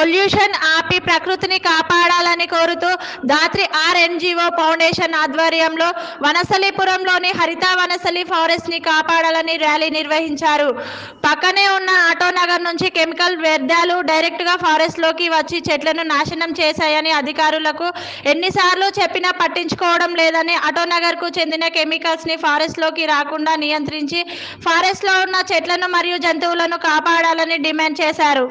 Pollution ఆపి ప్రకృతిని కాపాడాలని కోరుతూ దాత్రి ఎన్జిఓ ఫౌండేషన్ ఆధ్వర్యంలో వనస్థలిపురంలోని హరిత వనస్థలి ఫారెస్ట్ ని కాపాడాలని ర్యాలీ నిర్వహించారు. పక్కనే ఉన్న ఆటోనగర్ నుంచి కెమికల్ వ్యర్థాలు డైరెక్ట్ గా ఫారెస్ట్ లోకి వచ్చి చెట్లను నాశనం చేశాయని అధికారులకు ఎన్నిసార్లు చెప్పినా పట్టించుకోవడం లేదని ఆటోనగర్ కు చెందిన కెమికల్స్ ని ఫారెస్ట్ లోకి రాకుండా నియంత్రించి ఫారెస్ట్ లో ఉన్న చెట్లను మరియు జంతువులను కాపాడాలని డిమాండ్ చేశారు.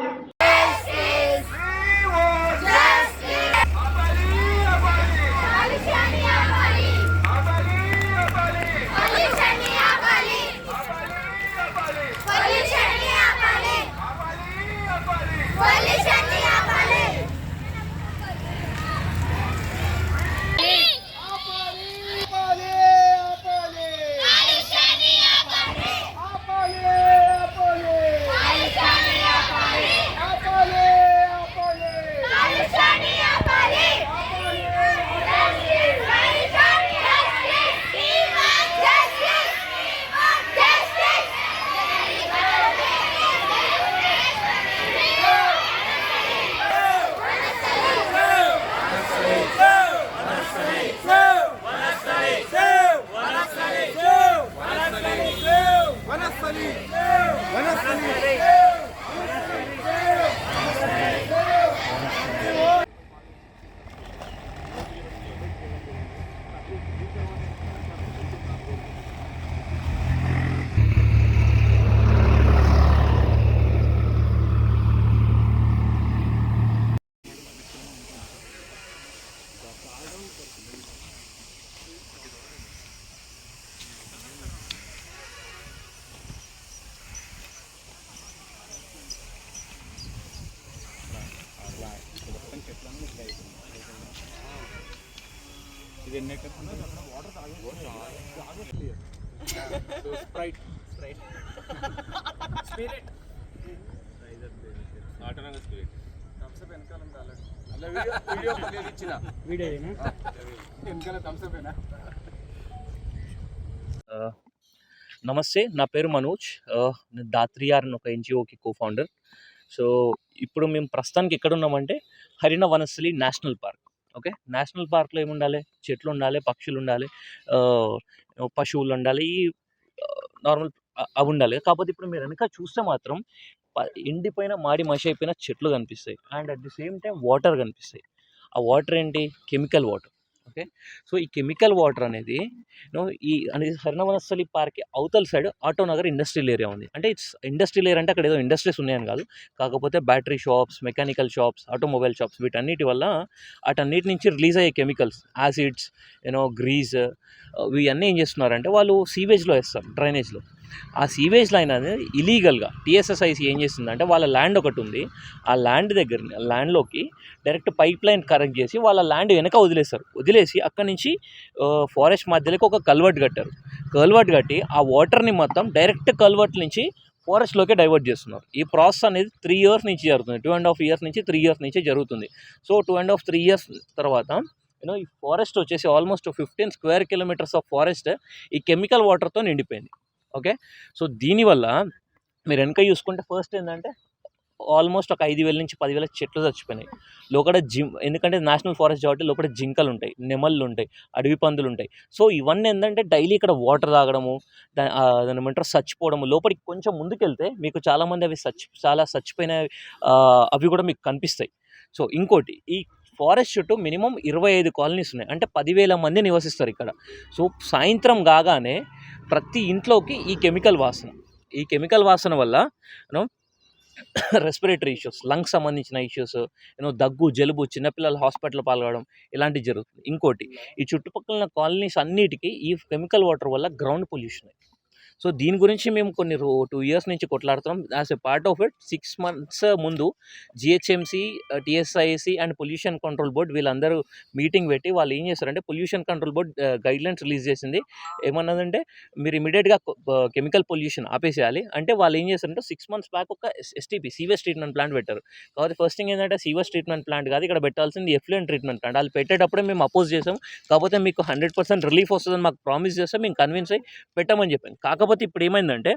నమస్తే, నా పేరు మనోజ్. నేను దాత్రి అని ఒక ఎన్జిఓకి కో-ఫౌండర్. సో ఇప్పుడు మేము ప్రస్తుతానికి ఎక్కడ ఉన్నామంటే హరిత Vanasthali national park. Okay, national పార్క్లో ఏముండాలి? చెట్లు ఉండాలి, పక్షులు ఉండాలి, పశువులు ఉండాలి, నార్మల్ అవి ఉండాలి. కాకపోతే ఇప్పుడు మీరు వెనక చూస్తే మాత్రం ఎండిపోయిన మాడి మసి అయిపోయిన చెట్లు కనిపిస్తాయి and at the same time water కనిపిస్తాయి. ఆ వాటర్ ఏంటి? Chemical water. ఓకే, సో ఈ కెమికల్ వాటర్ అనేది హరిత వనస్థలి పార్క్ అవతల సైడ్ ఆటోనగర్ ఇండస్ట్రియల్ ఏరియా ఉంది. అంటే ఇట్స్ ఇండస్ట్రియల్ ఏరియా అంటే అక్కడ ఏదో ఇండస్ట్రీస్ ఉన్నాయని కాదు, కాకపోతే battery shops, mechanical shops, automobile shops, వీటన్నిటి వల్ల అటన్నిటి నుంచి రిలీజ్ అయ్యే కెమికల్స్, యాసిడ్స్, గ్రీజ్, ఇవన్నీ ఏం చేస్తున్నారంటే వాళ్ళు సీవేజ్లో వేస్తారు, డ్రైనేజ్లో. ఆ సీవేజ్ లైన్ అనేది ఇలీగల్గా టీఎస్ఎస్ఐసి ఏం చేస్తుందంటే వాళ్ళ ల్యాండ్ ఒకటి ఉంది, ఆ ల్యాండ్లోకి డైరెక్ట్ పైప్ లైన్ కనెక్ట్ చేసి వాళ్ళ ల్యాండ్ వెనక వదిలేసి అక్కడి నుంచి ఫారెస్ట్ మధ్యలోకి ఒక కల్వర్ట్ కట్టి ఆ వాటర్ని మొత్తం డైరెక్ట్ కల్వర్ట్ నుంచి ఫారెస్ట్లోకి డైవర్ట్ చేస్తున్నారు. ఈ ప్రాసెస్ అనేది 3 years నుంచి జరుగుతుంది, 2.5 years నుంచి 3 years నుంచి జరుగుతుంది. సో 2.5-3 years తర్వాత ఈ ఫారెస్ట్ వచ్చేసి almost 15 square kilometers of forest ఈ కెమికల్ వాటర్తో నిండిపోయింది. ఓకే, సో దీనివల్ల మీరు వెనక చూసుకుంటే ఫస్ట్ ఏంటంటే ఆల్మోస్ట్ ఒక 5,000 నుంచి 10,000 చెట్లు చచ్చిపోయినాయి. లోపల ఎందుకంటే నేషనల్ ఫారెస్ట్ కాబట్టి లోపల జింకలు ఉంటాయి, నెమళ్ళు ఉంటాయి, అడవి పందులు ఉంటాయి. సో ఇవన్నీ ఏంటంటే డైలీ ఇక్కడ వాటర్ తాగడము, దాని ఏమంటారు చచ్చిపోవడము. లోపలికి కొంచెం ముందుకెళ్తే మీకు చాలామంది అవి చచ్చిపోయిన అవి కూడా మీకు కనిపిస్తాయి. సో ఇంకోటి, ఈ ఫారెస్ట్ చుట్టూ మినిమం 25 కాలనీస్ ఉన్నాయి, అంటే 10,000 మంది నివసిస్తారు ఇక్కడ. సో సాయంత్రం కాగానే ప్రతి ఇంట్లోకి ఈ కెమికల్ వాసన వల్ల రెస్పిరేటరీ ఇష్యూస్, లంగ్స్ సంబంధించిన ఇష్యూస్, దగ్గు, జలుబు, చిన్నపిల్లలు హాస్పిటల్ పాల్గొనడం ఇలాంటివి జరుగుతుంది. ఇంకోటి, ఈ చుట్టుపక్కల కాలనీస్ అన్నిటికీ ఈ కెమికల్ వాటర్ వల్ల గ్రౌండ్ పొల్యూషన్. సో దీని గురించి మేము కొన్ని 2 years నుంచి కొట్లాడుతున్నాం. As a part of it 6 months ముందు GHMC, TSIC and pollution control board వీళ్ళందరూ మీటింగ్ పెట్టి వాళ్ళు ఏం చేస్తారంటే pollution control board guidelines release చేసింది. ఏమన్నదంటే మీరు ఇమీడియట్గా కెమికల్ పొల్యూషన్ ఆపేసేయాలి. అంటే వాళ్ళు ఏం చేస్తారంటే 6 months బ్యాక్ ఒక ఎస్టీపీ సీవేజ్ ట్రీట్మెంట్ ప్లాంట్ పెట్టారు. కాబట్టి ఫస్ట్ థింగ్ ఏంటంటే సీవేజ్ ట్రీట్మెంట్ ప్లాంట్ కాదు, ఇక్కడ పెట్టాల్సింది ఎఫ్లూయెంట్ ట్రీట్మెంట్ ప్లాంట్. వాళ్ళు పెట్టేటప్పుడే మేము అపోజ్ చేసాం. కాకపోతే మీకు 100% రిలీఫ్ వస్తుందని మాకు ప్రామిస్ చేస్తే మేము కన్విన్స్ అయ్యి పెట్టమని చెప్పాం. కాకపోతే కాకపోతే ఇప్పుడు ఏమైందంటే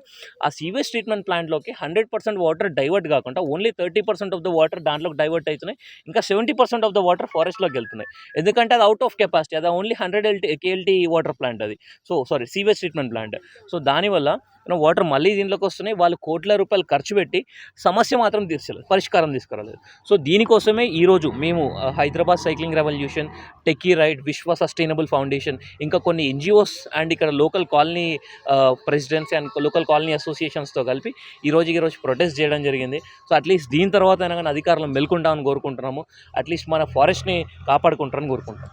ఆ సీవేజ్ ట్రీట్మెంట్ ప్లాంట్లోకి 100% వాటర్ డైవర్ట్ కాకుండా ఓన్లీ 30% ఆఫ్ ద వాటర్ దాంట్లోకి డైవర్ట్ అవుతున్నాయి. ఇంకా 70% ఆఫ్ ద వాటర్ ఫారెస్ట్లోకి వెళ్తున్నాయి. ఎందుకంటే అది అవుట్ ఆఫ్ కెపాసిటీ, అది ఓన్లీ 100 KLT వాటర్ ప్లాంట్ అది. Sewage treatment plant. సో దానివల్ల వాటర్ మళ్ళీ దీంట్లోకి వస్తున్నాయి. వాళ్ళు కోట్ల రూపాయలు ఖర్చు పెట్టి సమస్య మాత్రం తీర్చలేదు, పరిష్కారం తీసుకురాలేదు. సో దీనికోసమే ఈరోజు మేము Hyderabad cycling revolution, techie ride, Vishwa sustainable foundation, ఇంకా కొన్ని NGOs అండ్ ఇక్కడ local colony presidents and local colony అసోసియేషన్స్తో కలిపి ఈరోజు ప్రొటెస్ట్ చేయడం జరిగింది. సో అట్లీస్ట్ దీని తర్వాత అయినా కానీ అధికారులను మెలుకుంటామని కోరుకుంటున్నాము. అట్లీస్ట్ మన ఫారెస్ట్ని కాపాడుకుంటారని కోరుకుంటాం.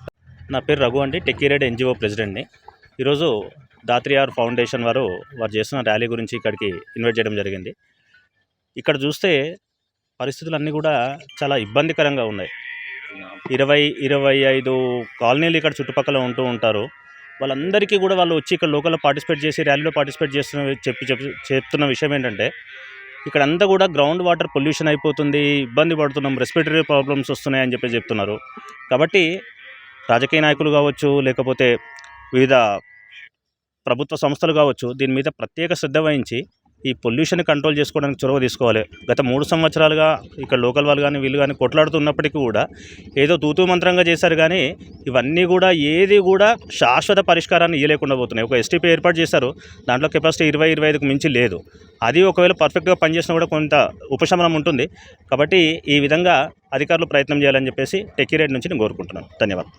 నా పేరు రఘు అండి, టెక్కీ రైడ్ NGO ప్రెసిడెంట్ని. ఈరోజు దాత్రియార్ ఫౌండేషన్ వారు చేస్తున్న ర్యాలీ గురించి ఇక్కడికి ఇన్వైట్ చేయడం జరిగింది. ఇక్కడ చూస్తే పరిస్థితులన్నీ కూడా చాలా ఇబ్బందికరంగా ఉన్నాయి. 20-25 కాలనీలు ఇక్కడ చుట్టుపక్కల ఉంటూ ఉంటారు. వాళ్ళందరికీ కూడా వాళ్ళు వచ్చి ఇక్కడ లోకల్లో పార్టిసిపేట్ చేసి ర్యాలీలో పార్టిసిపేట్ చెప్తున్న విషయం ఏంటంటే ఇక్కడ అంతా కూడా గ్రౌండ్ వాటర్ పొల్యూషన్ అయిపోతుంది, ఇబ్బంది పడుతున్నాం, రెస్పిరేటరీ ప్రాబ్లమ్స్ వస్తున్నాయని చెప్తున్నారు. కాబట్టి రాజకీయ నాయకులు కావచ్చు, లేకపోతే వివిధ ప్రభుత్వ సంస్థలు కావచ్చు, దీని మీద ప్రత్యేక శ్రద్ధ వహించి ఈ పొల్యూషన్ కంట్రోల్ చేసుకోవడానికి చొరవ తీసుకోవాలి. గత 3 సంవత్సరాలుగా ఇక్కడ లోకల్ వాళ్ళు కానీ వీళ్ళు కానీ కొట్లాడుతున్నప్పటికీ కూడా ఏదో తూతూ మంత్రంగా చేశారు, కానీ ఇవన్నీ కూడా ఏది కూడా శాశ్వత పరిష్కారాన్ని ఇవ్వలేకుండా పోతున్నాయి. ఒక STP ఏర్పాటు చేశారు, దాంట్లో కెపాసిటీ 20-25కు మించి లేదు. అది ఒకవేళ పర్ఫెక్ట్గా పనిచేసినా కూడా కొంత ఉపశమనం ఉంటుంది. కాబట్టి ఈ విధంగా అధికారులు ప్రయత్నం చేయాలని చెప్పేసి టెక్కీ రైడ్ నుంచి నేను కోరుకుంటున్నాను. ధన్యవాదాలు.